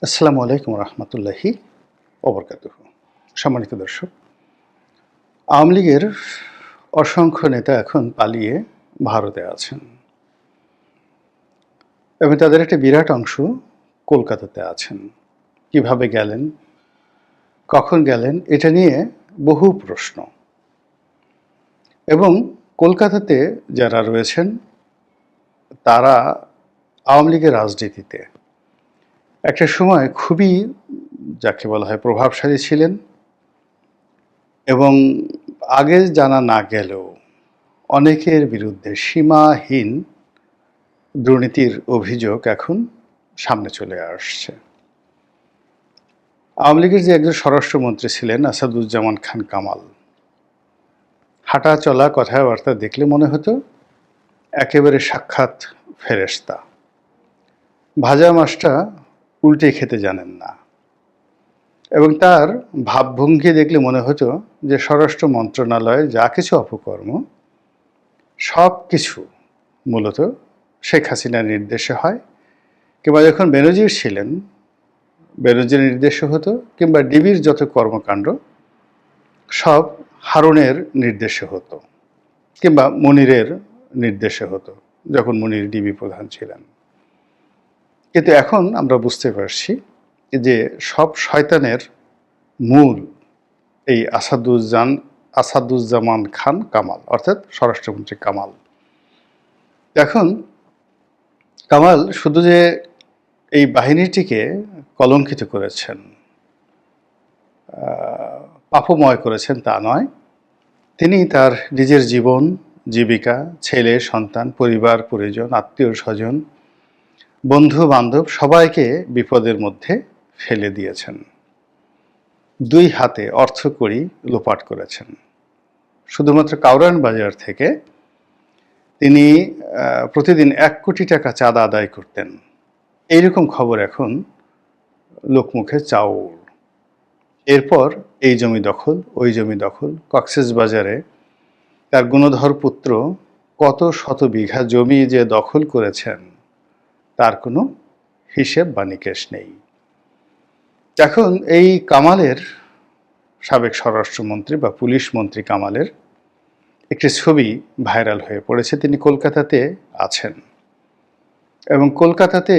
আসসালামু আলাইকুম রহমতুল্লাহি ওবরকাতুহ। সম্মানিত দর্শক, আওয়ামী লীগের অসংখ্য নেতা এখন পালিয়ে ভারতে আছেন এবং তাদের একটা বিরাট অংশ কলকাতাতে আছেন। কিভাবে গেলেন, কখন গেলেন, এটা নিয়ে বহু প্রশ্ন। এবং কলকাতাতে যারা রয়েছেন তারা আওয়ামী লীগের রাজনীতিতে একটা সময় খুবই, যাকে বলা হয়, প্রভাবশালী ছিলেন এবং আগে জানা না গেলেও অনেকের বিরুদ্ধে সীমাহীন দুর্নীতির অভিযোগ এখন সামনে চলে আসছে। আওয়ামী লীগের যে একজন স্বরাষ্ট্রমন্ত্রী ছিলেন আসাদুজ্জামান খান কামাল, হাঁটা চলা কথাবার্তা দেখলে মনে হতো একেবারে সাক্ষাৎ ফেরেশতা। ভাজা মাছটা উল্টে খেতে জানেন না এবং তার ভাবভঙ্গি দেখলে মনে হতো যে স্বরাষ্ট্র মন্ত্রণালয়ে যা কিছু অপকর্ম সব কিছু মূলত শেখ হাসিনার নির্দেশে হয়, কিংবা যখন বেনজির ছিলেন বেনজির নির্দেশে হতো, কিংবা ডিবির যত কর্মকাণ্ড সব হারুনের নির্দেশে হতো, কিংবা মনিরের নির্দেশে হতো যখন মনির ডিবি প্রধান ছিলেন। কিন্তু এখন আমরা বুঝতে পারছি যে সব শয়তানের মূল এই আসাদুজ্জামান খান কামাল, অর্থাৎ স্বরাষ্ট্রমন্ত্রী কামাল। এখন কামাল শুধু যে এই বাহিনীটিকে কলঙ্কিত করেছেন, পাপময় করেছেন তা নয়, তিনি তার নিজের জীবন, জীবিকা, ছেলে সন্তান, পরিবার পরিজন, আত্মীয় স্বজন, বন্ধু বান্ধব সবাইকে বিপদের মধ্যে ফেলে দিয়েছেন। দুই হাতে অর্থকড়ি লোপাট করেছেন। শুধুমাত্র কাউরান বাজার থেকে তিনি প্রতিদিন 1 কোটি টাকা চাঁদা আদায় করতেন। এইরকম খবর এখন লোকমুখে চাউর। এরপর এই জমি দখল, ওই জমি দখল, কক্সবাজারে তার গুণধর পুত্র কত শত বিঘা জমি যে দখল করেছেন তার কোনো হিসেব বা নিকেশ নেই। এখন এই কামালের, সাবেক স্বরাষ্ট্রমন্ত্রী বা পুলিশ মন্ত্রী কামালের একটি ছবি ভাইরাল হয়ে পড়েছে। তিনি কলকাতাতে আছেন এবং কলকাতাতে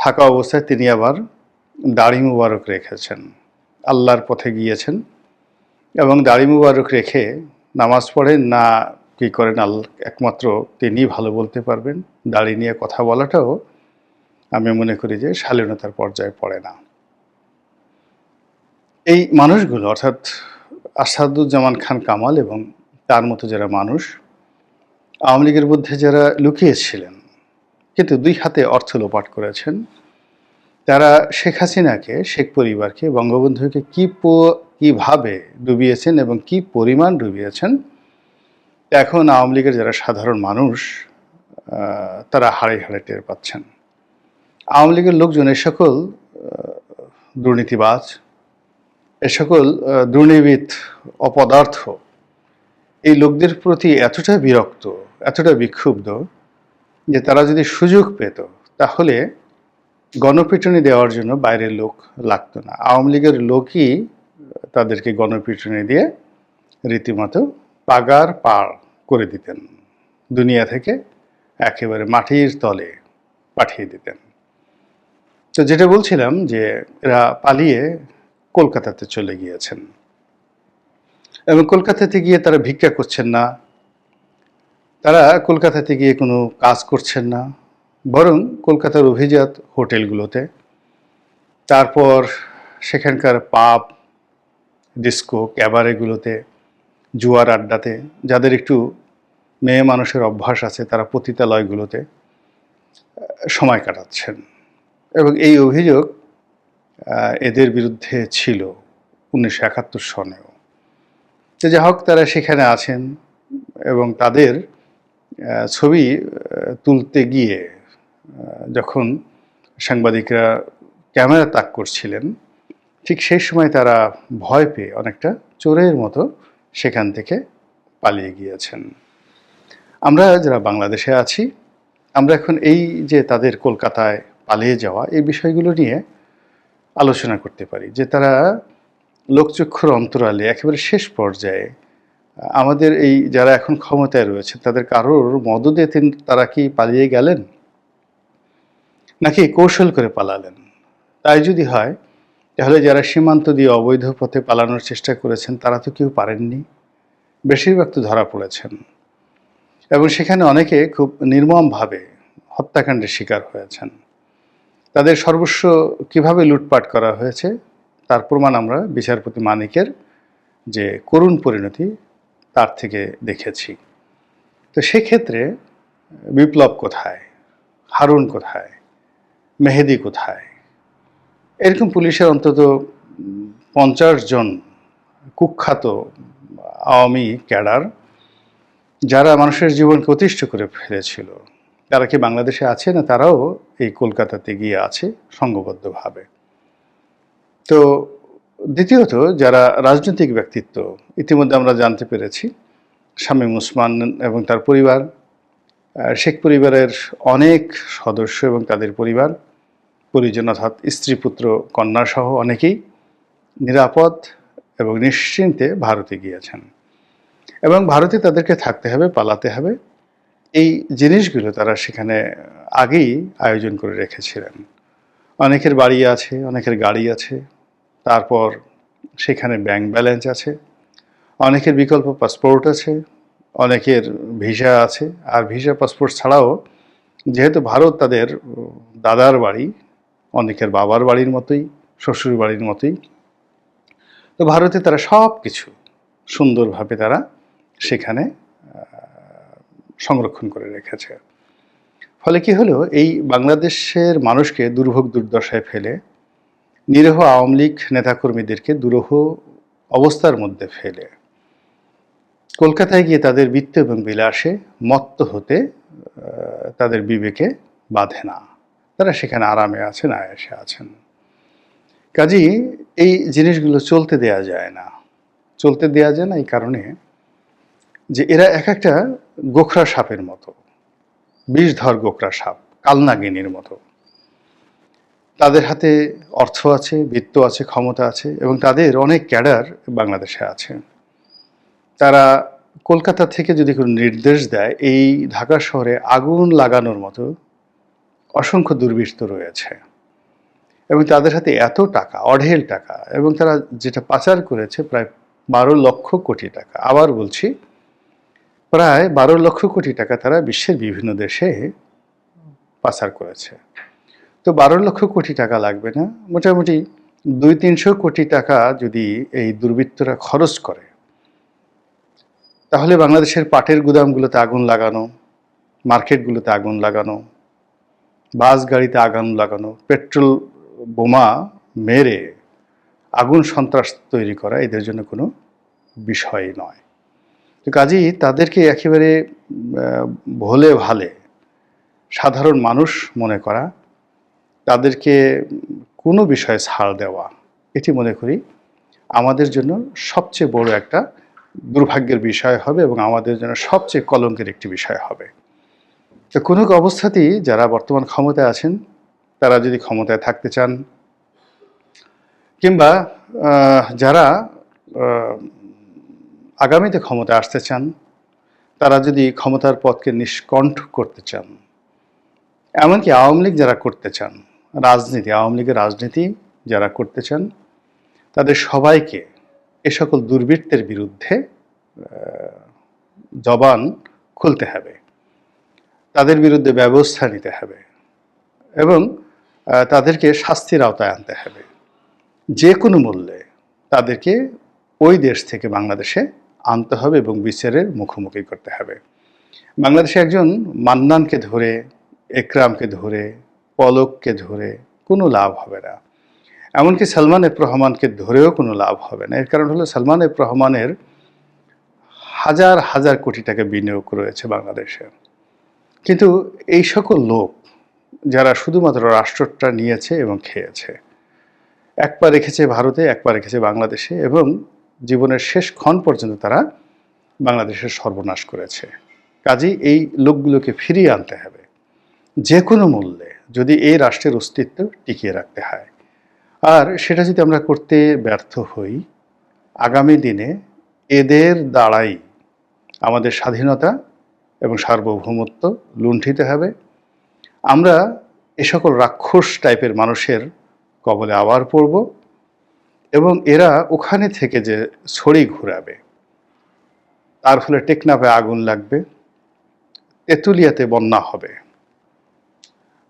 থাকা অবস্থায় তিনি আবার দাড়ি মুবারক রেখেছেন। আল্লাহর পথে গিয়েছেন এবং দাড়ি মুবারক রেখে নামাজ পড়েন না কি করেন একমাত্র তিনি ভালো বলতে পারবেন। দাড়ি নিয়ে কথা বলাটাও আমি মনে করি যে শালীনতার পর্যায়ে পড়ে না। এই মানুষগুলো, অর্থাৎ আসাদুজ্জামান খান কামাল এবং তার মতো যারা মানুষ আওয়ামী লীগের মধ্যে যারা লুকিয়েছিলেন কিন্তু দুই হাতে অর্থ লোপাট করেছেন, তারা শেখ হাসিনাকে, শেখ পরিবারকে, বঙ্গবন্ধুকে কিভাবে ডুবিয়েছেন এবং কি পরিমাণ ডুবিয়েছেন এখন আওয়ামী লীগের যারা সাধারণ মানুষ তারা হাড়ে হাড়ে টের পাচ্ছেন। আওয়ামী লীগের লোকজন এ সকল দুর্নীতিবাজ, এ সকল দুর্নীতিবিদ, অপদার্থ, এই লোকদের প্রতি এতটা বিরক্ত, এতটা বিক্ষুব্ধ যে তারা যদি সুযোগ পেত তাহলে গণপিটুনি দেওয়ার জন্য বাইরের লোক লাগতো না। আওয়ামী লীগের লোকই তাদেরকে গণপিটুনি দিয়ে রীতিমতো পাগার পার করে দিতেন, দুনিয়া থেকে একেবারে মাটির তলে পাঠিয়ে দিতেন। তো যেটা বলছিলাম যে এরা পালিয়ে কলকাতাতে চলে গিয়েছেন এবং কলকাতাতে গিয়ে তারা ভিক্ষা করছেন না, তারা কলকাতাতে গিয়ে কোনো কাজ করছেন না, বরং কলকাতার অভিজাত হোটেলগুলোতে, তারপর সেখানকার পাব, ডিস্কো, ক্যাবারেগুলোতে, জুয়ার আড্ডাতে, যাদের একটু মেয়ে মানুষের অভ্যাস আছে তারা পতিতালয়গুলোতে সময় কাটাচ্ছেন। এবং এই অভিযোগ এদের বিরুদ্ধে ছিল 1971 সনেও। তো যাই হোক, তারা সেখানে আছেন এবং তাদের ছবি তুলতে গিয়ে যখন সাংবাদিকরা ক্যামেরা তাক করছিলেন, ঠিক সেই সময় তারা ভয় পেয়ে অনেকটা চোরের মতো সেখান থেকে পালিয়ে গিয়েছেন। আমরা যারা বাংলাদেশে আছি, আমরা এখন এই যে তাদের কলকাতায় পালিয়ে যাওয়া, এই বিষয়গুলো নিয়ে আলোচনা করতে পারি, যে তারা লোকচক্ষুর অন্তরালে একেবারে শেষ পর্যায়ে আমাদের এই যারা এখন ক্ষমতায় রয়েছে তাদের কারোর মদদে তারা কি পালিয়ে গেলেন নাকি কৌশল করে পালালেন? তাই যদি হয়, তাহলে যারা সীমান্ত দিয়ে অবৈধ পথে পালানোর চেষ্টা করেছেন তারা তো কেউ পারেননি, বেশিরভাগ তো ধরা পড়েছেন, এবং সেখানে অনেকে খুব নির্মমভাবে হত্যাকাণ্ডের শিকার হয়েছেন। তাদের সর্বস্ব কিভাবে লুটপাট করা হয়েছে তার প্রমাণ আমরা বিচারপতি মানিকের যে করুণ পরিণতি তার থেকে দেখেছি। তো সেক্ষেত্রে বিপ্লব কোথায়, হারুন কোথায়, মেহেদি কোথায়? এরকম পুলিশের অন্তত 50 জন কুখ্যাত আওয়ামী ক্যাডার যারা মানুষের জীবনকে অতিষ্ঠ করে ফেলেছিল, তারা কি বাংলাদেশে আছে? না তারাও এই কলকাতাতে গিয়ে আছে সংঘবদ্ধভাবে। তো দ্বিতীয়ত, যারা রাজনৈতিক ব্যক্তিত্ব, ইতিমধ্যে আমরা জানতে পেরেছি শামীম ওসমান এবং তার পরিবার, শেখ পরিবারের অনেক সদস্য এবং তাদের পরিবার পরিজন অর্থাৎ স্ত্রী পুত্র কন্যা সহ অনেকেই নিরাপদ এবং নিশ্চিন্তে ভারতে গিয়েছেন, এবং ভারতে তাদেরকে থাকতে হবে, পালাতে হবে। এই জিনিসগুলো তারা সেখানে আগেই আয়োজন করে রেখেছিলেন। অনেকের বাড়ি আছে, অনেকের গাড়ি আছে, তারপর সেখানে ব্যাংক ব্যালেন্স আছে, অনেকের বিকল্প পাসপোর্ট আছে, অনেকের ভিসা আছে। আর ভিসা পাসপোর্ট ছাড়াও যেহেতু ভারত তাদের দাদার বাড়ি, অনেকের বাবার বাড়ির মতোই, শ্বশুর বাড়ির মতোই, তো ভারতে তারা সব কিছু সুন্দরভাবে তারা সেখানে সংরক্ষণ করে রেখেছে। ফলে কি হলো, এই বাংলাদেশের মানুষকে দুর্ভোগ দুর্দশায় ফেলে, নিরীহ আওয়ামী লীগ নেতাকর্মীদেরকে দুরূহ অবস্থার মধ্যে ফেলে কলকাতায় গিয়ে তাদের বৃত্ত এবং বিলাসে মত্ত হতে তাদের বিবেকে বাধে না। তারা সেখানে আরামে আছেন, আয়েশে আছেন। কাজেই এই জিনিসগুলো চলতে দেয়া যায় না। চলতে দেয়া যায় না এই কারণে যে এরা এক একটা গোখরা সাপের মতো, বিষধর গোখরা সাপ, কালনাগিনীর মতো। তাদের হাতে অর্থ আছে, বৃত্ত আছে, ক্ষমতা আছে, এবং তাদের অনেক ক্যাডার বাংলাদেশে আছে। তারা কলকাতা থেকে যদি কোনো নির্দেশ দেয়, এই ঢাকা শহরে আগুন লাগানোর মতো অসংখ্য দুর্বৃত্ত রয়েছে, এবং তাদের হাতে এত টাকা, অঢেল টাকা, এবং তারা যেটা পাচার করেছে প্রায় 12 লক্ষ কোটি টাকা। আবার বলছি, প্রায় 12 লক্ষ কোটি টাকা তারা বিশ্বের বিভিন্ন দেশে পাচার করেছে। তো 12 লক্ষ কোটি টাকা লাগবে না, মোটামুটি 200-300 কোটি টাকা যদি এই দুর্বৃত্তরা খরচ করে, তাহলে বাংলাদেশের পাটের গুদামগুলোতে আগুন লাগানো, মার্কেটগুলোতে আগুন লাগানো, বাস গাড়িতে আগুন লাগানো, পেট্রোল বোমা মেরে আগুন সন্ত্রাস তৈরি করা এদের জন্য কোনো বিষয় নয়। তো কাজেই তাদেরকে একেবারে ভোলে ভালে সাধারণ মানুষ মনে করা, তাদেরকে কোনো বিষয়ে ছাড় দেওয়া, এটি মনে করি আমাদের জন্য সবচেয়ে বড় একটা দুর্ভাগ্যের বিষয় হবে, এবং আমাদের জন্য সবচেয়ে কলঙ্কের একটি বিষয় হবে। তো কোনো অবস্থাতেই যারা বর্তমান ক্ষমতায় আছেন, তারা যদি ক্ষমতায় থাকতে চান, কিংবা যারা আগামীতে ক্ষমতায় আসতে চান, তারা যদি ক্ষমতার পথকে নিষ্কণ্ঠ করতে চান, এমনকি আওয়ামী লীগ যারা করতে চান, রাজনীতি, আওয়ামী লীগের রাজনীতি যারা করতে চান, তাদের সবাইকে এ সকল দুর্বৃত্তের বিরুদ্ধে জবান খুলতে হবে, তাদের বিরুদ্ধে ব্যবস্থা নিতে হবে, এবং তাদেরকে শাস্তির আওতায় আনতে হবে। যে কোনো মূল্যে তাদেরকে ওই দেশ থেকে বাংলাদেশে আনতে হবে এবং বিচারের মুখোমুখি করতে হবে। বাংলাদেশে একজন মান্নানকে ধরে, একরামকে ধরে, পলককে ধরে কোনো লাভ হবে না, এমনকি সালমান এফ রহমানকে ধরেও কোনো লাভ হবে না। এর কারণ হলো, সালমান এফ রহমানের হাজার হাজার কোটি টাকা বিনিয়োগ রয়েছে বাংলাদেশে, কিন্তু এই সকল লোক যারা শুধুমাত্র রাষ্ট্রটা নিয়েছে এবং খেয়েছে, এক পা রেখেছে ভারতে, এক পা রেখেছে বাংলাদেশে, এবং জীবনের শেষ ক্ষণ পর্যন্ত তারা বাংলাদেশের সর্বনাশ করেছে। কাজেই এই লোকগুলোকে ফিরিয়ে আনতে হবে যে কোনো মূল্যে, যদি এই রাষ্ট্রের অস্তিত্ব টিকিয়ে রাখতে হয়। আর সেটা যদি আমরা করতে ব্যর্থ হই, আগামী দিনে এদের দ্বারাই আমাদের স্বাধীনতা এবং সার্বভৌমত্ব লুণ্ঠিত হবে। আমরা এ সকল রাক্ষস টাইপের মানুষের কবলে আবার পড়ব এবং এরা ওখানে থেকে যে ছড়ি ঘুরাবে, তার ফলে টেকনাফে আগুন লাগবে, তেঁতুলিয়াতে বন্যা হবে,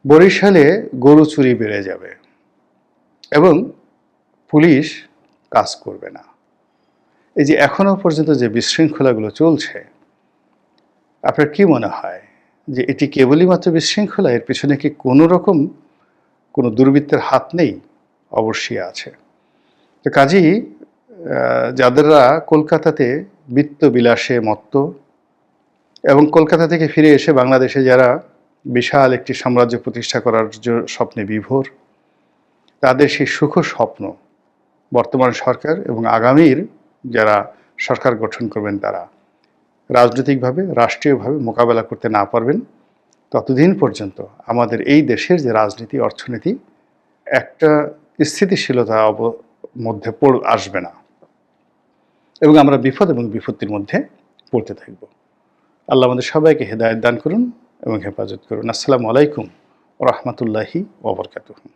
বরিশালে গরু চুরি বেড়ে যাবে এবং পুলিশ কাজ করবে না। এই যে এখনো পর্যন্ত যে বিশৃঙ্খলাগুলো চলছে, আপনার কি মনে হয় যে এটি কেবলই মাত্র বিশৃঙ্খলা? এর পিছনে কি কোনো রকম কোনো দুর্বৃত্তের হাত নেই? অবশ্যই আছে। তো কাজেই যাদেররা কলকাতাতে বিত্ত বিলাসে মত্ত এবং কলকাতা থেকে ফিরে এসে বাংলাদেশে যারা বিশাল একটি সাম্রাজ্য প্রতিষ্ঠা করার স্বপ্নে বিভোর, তাদের সেই সুখ স্বপ্ন বর্তমান সরকার এবং আগামীর যারা সরকার গঠন করবেন তারা রাজনৈতিকভাবে, রাষ্ট্রীয়ভাবে মোকাবেলা করতে না পারবেন, ততদিন পর্যন্ত আমাদের এই দেশের যে রাজনীতি, অর্থনীতি একটা স্থিতিশীলতা মধ্যে আসবে না এবং আমরা বিপদ এবং বিপত্তির মধ্যে পড়তে থাকব। আল্লাহ আমাদের সবাইকে হেদায়েত দান করুন এবং হেফাজত করুন। আসসালামু আলাইকুম ওয়া রাহমাতুল্লাহি ওয়া বারাকাতুহু।